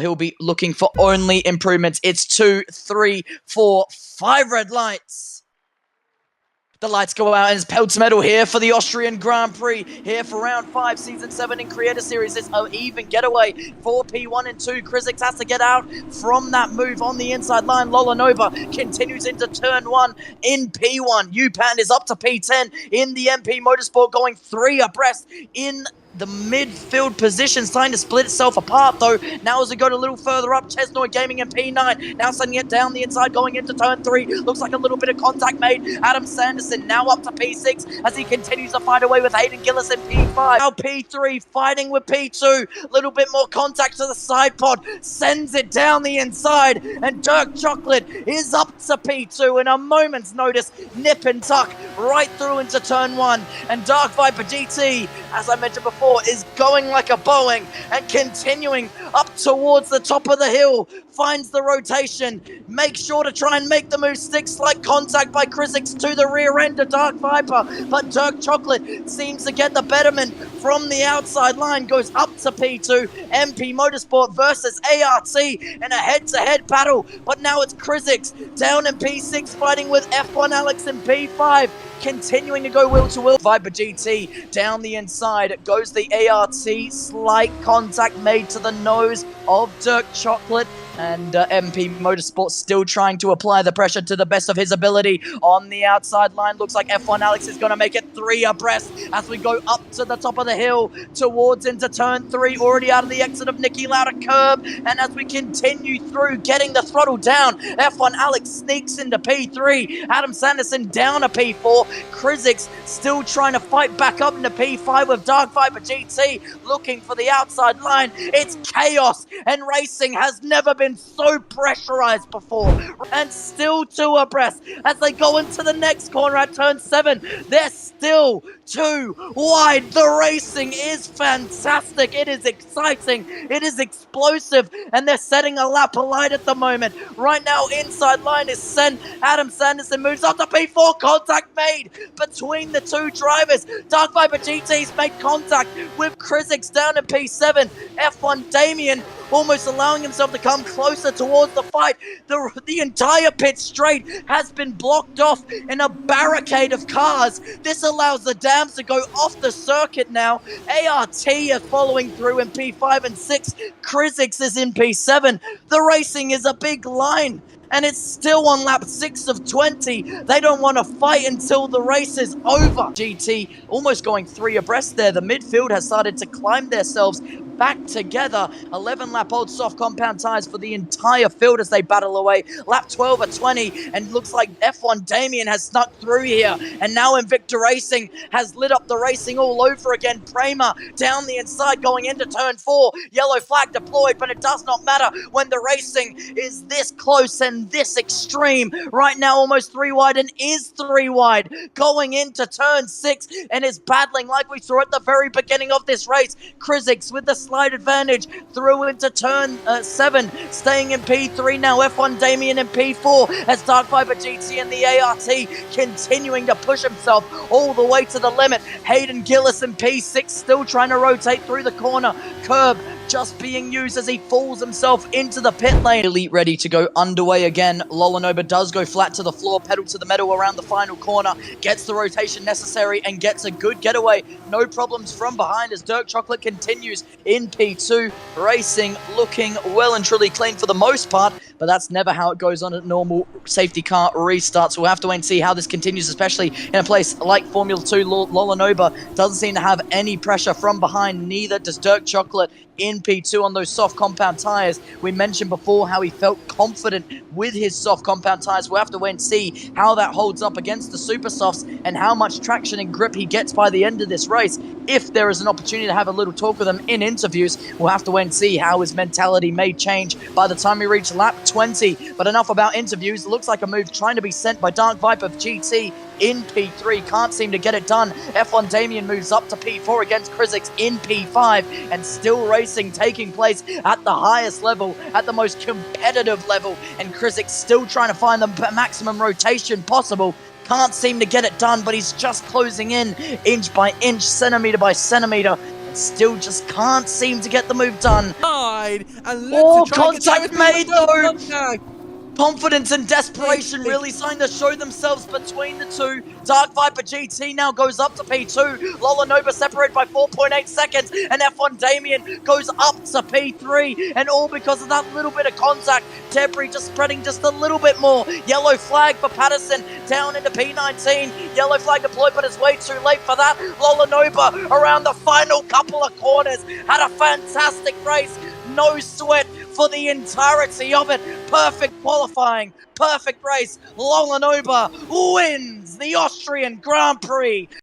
He'll be looking for only improvements. It's 2, 3, 4, 5 red lights. The lights go out and it's pedal to metal here for the Austrian Grand Prix. Here for round 5, Season 7 in Creator Series. It's an even getaway for P1 and 2. Krizik has to get out from that move on the inside line. Lolanova continues into turn 1 in P1. Upan is up to P10 in the MP Motorsport, going 3 abreast in the midfield position, starting to split itself apart though. Now as we go a little further up, Chesnoy Gaming in P9, now sending it down the inside, going into turn 3. Looks like a little bit of contact made. Adam Sanderson now up to P6 as he continues to fight away with Hayden Gillis in P5. Now P3 fighting with P2. Little bit more contact to the side pod, sends it down the inside, and Dirk Chocolate is up to P2 in a moment's notice. Nip and tuck right through into turn 1, and Dark Viper GT, as I mentioned before, is going like a Boeing and continuing up towards the top of the hill. Finds the rotation, makes sure to try and make the move, stick slight contact by Krizik to the rear end of Dark Viper, but Dirk Chocolate seems to get the betterment from the outside line, goes up to P2, MP Motorsport versus ART in a head-to-head battle, but now it's Krizik down in P6 fighting with F1 Alex in P5, continuing to go wheel-to-wheel. Viper GT down the inside, goes the ART, slight contact made to the nose of Dirk Chocolate, and MP Motorsport still trying to apply the pressure to the best of his ability on the outside line. Looks like F1 Alex is going to make it 3 abreast as we go up to the top of the hill towards into turn 3, already out of the exit of Nicky Lauda curb, and as we continue through getting the throttle down, F1 Alex sneaks into P3, Adam Sanderson down to P4, Krizik still trying to fight back up into P5 with Dark Viper GT looking for the outside line. It's chaos, and racing has never been so pressurized before, and still 2 abreast as they go into the next corner at turn 7. They're still 2 wide. The racing is fantastic. It is exciting. It is explosive, and they're setting a lap alight at the moment. Right now, inside line is sent. Adam Sanderson moves up to P4. Contact made between the 2 drivers. Dark Viper GT's made contact with Krizik down in P7. F1 Damien almost allowing himself to come closer towards the fight. The entire pit straight has been blocked off in a barricade of cars. This allows the dams to go off the circuit now. ART are following through in P5 and 6. Krizik is in P7. The racing is a big line, and it's still on lap 6 of 20. They don't want to fight until the race is over. GT almost going 3 abreast there. The midfield has started to climb themselves back together. 11 lap old soft compound tires for the entire field as they battle away. Lap 12 of 20, and looks like F1 Damien has snuck through here, and now Invicta Racing has lit up the racing all over again. Prema down the inside going into turn 4. Yellow flag deployed, but it does not matter when the racing is this close and this extreme. Right now almost 3 wide, and is 3 wide going into turn 6, and is battling like we saw at the very beginning of this race. Krizik with the slight advantage through into turn 7, staying in P3 now. F1 Damien in P4 as Dark Viper GT and the ART continuing to push himself all the way to the limit. Hayden Gillis in P6 still trying to rotate through the corner. Curb just being used as he falls himself into the pit lane. Elite ready to go underway again. Lolanova does go flat to the floor, pedal to the metal around the final corner, gets the rotation necessary and gets a good getaway. No problems from behind as Dirk Chocolate continues in P2. Racing looking well and truly clean for the most part, but that's never how it goes on at normal safety car restarts. We'll have to wait and see how this continues, especially in a place like Formula 2. Lolanova doesn't seem to have any pressure from behind, neither does Dirk Chocolate in P2 on those soft compound tires. We mentioned before how he felt confident with his soft compound tires. We'll have to wait and see how that holds up against the super softs and how much traction and grip he gets by the end of this race. If there is an opportunity to have a little talk with him in interviews, we'll have to wait and see how his mentality may change by the time we reach lap 20. But enough about interviews. Looks like a move trying to be sent by Dark Viper GT in P3. Can't seem to get it done. F1 Damien moves up to P4 against Krizik in P5, and still racing taking place at the highest level, at the most competitive level, and Krizik still trying to find the maximum rotation possible. Can't seem to get it done, but he's just closing in inch by inch, centimeter by centimeter. Still just can't seem to get the move done. And Oh, contact made though! Confidence and desperation really starting to show themselves between the two. Dark Viper GT now goes up to P2. Lolanova separated by 4.8 seconds. And F1 Damien goes up to P3. And all because of that little bit of contact. Debris just spreading just a little bit more. Yellow flag for Patterson down into P19. Yellow flag deployed, but it's way too late for that. Lolanova around the final couple of corners had a fantastic race. No sweat for the entirety of it. Perfect qualifying, perfect race. Lolanova wins the Austrian Grand Prix.